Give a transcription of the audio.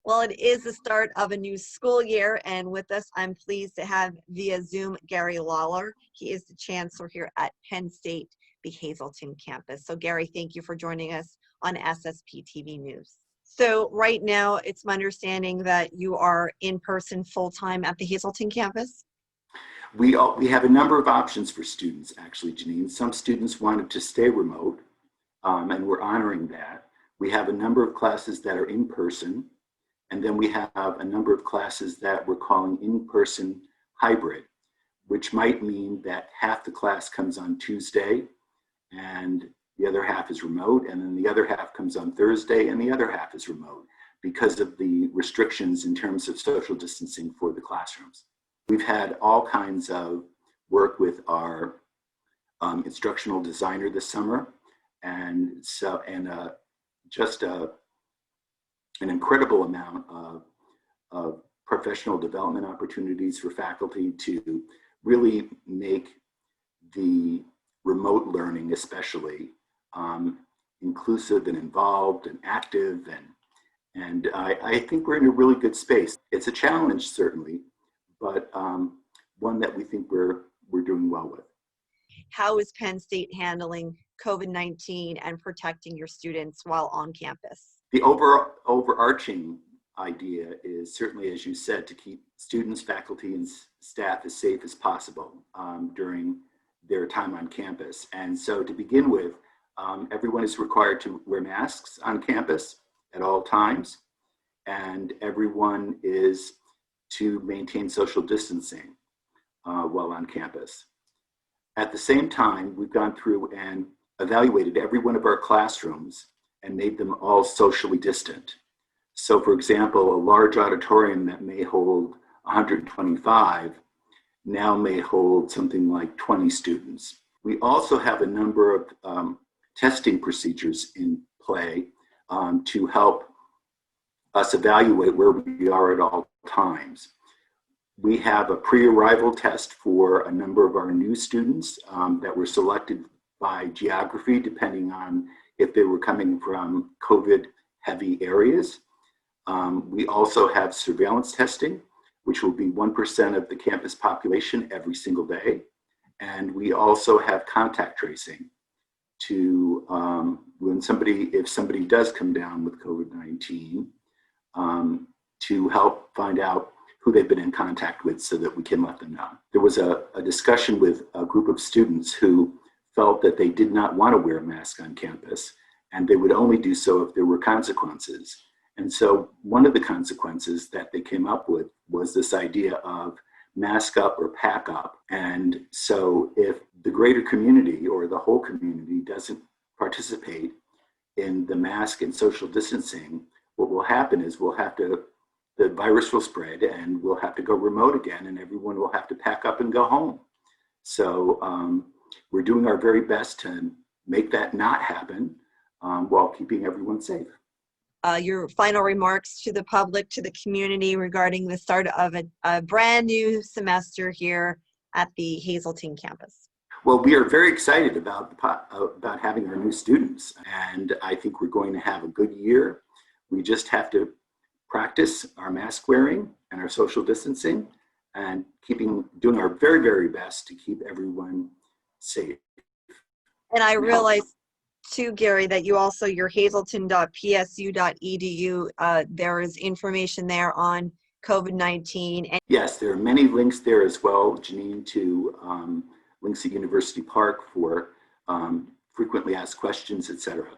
Well, it is the start of a new school year, and with us, I'm pleased to have via Zoom Gary Lawler. He is the chancellor here at Penn State, the Hazleton campus. So, Gary, thank you for joining us on SSPTV News. So, right now, it's my understanding that you are in person full time at the Hazleton campus. We have a number of options for students, actually, Janine. Some students wanted to stay remote, and we're honoring that. We have a number of classes that are in person, and then we have a number of classes that we're calling in-person hybrid, which might mean that half the class comes on Tuesday and the other half is remote, and then the other half comes on Thursday and the other half is remote because of the restrictions in terms of social distancing for the classrooms. We've had all kinds of work with our instructional designer this summer, and just an incredible amount of professional development opportunities for faculty to really make the remote learning especially inclusive and involved and active, and I think we're in a really good space. It's a challenge, certainly, but one that we think we're doing well with. How is Penn State handling COVID-19 and protecting your students while on campus? The overarching idea is certainly, as you said, to keep students, faculty, and staff as safe as possible during their time on campus. And so to begin with, everyone is required to wear masks on campus at all times, and everyone is to maintain social distancing while on campus. At the same time, we've gone through and evaluated every one of our classrooms and made them all socially distant. So for example, a large auditorium that may hold 125 now may hold something like 20 students. We also have a number of testing procedures in play to help us evaluate where we are at all times. We have a pre-arrival test for a number of our new students that were selected by geography, depending on if they were coming from COVID-heavy areas. We also have surveillance testing, which will be 1% of the campus population every single day. And we also have contact tracing to, if somebody does come down with COVID-19, to help find out who they've been in contact with so that we can let them know. There was a discussion with a group of students who felt that they did not want to wear a mask on campus, and they would only do so if there were consequences. And so one of the consequences that they came up with was this idea of mask up or pack up. And so if the greater community or the whole community doesn't participate in the mask and social distancing, what will happen is the virus will spread and we'll have to go remote again, and everyone will have to pack up and go home. So we're doing our very best to make that not happen while keeping everyone safe. Your final remarks to the public, to the community regarding the start of a brand new semester here at the Hazleton campus. Well, we are very excited about having our new students, and I think we're going to have a good year. We just have to practice our mask wearing and our social distancing and doing our very, very best to keep everyone safe. And I realize too, Gary, that you also, your hazleton.psu.edu, there is information there on COVID-19. Yes, there are many links there as well, Janine, to links at University Park for frequently asked questions, etc.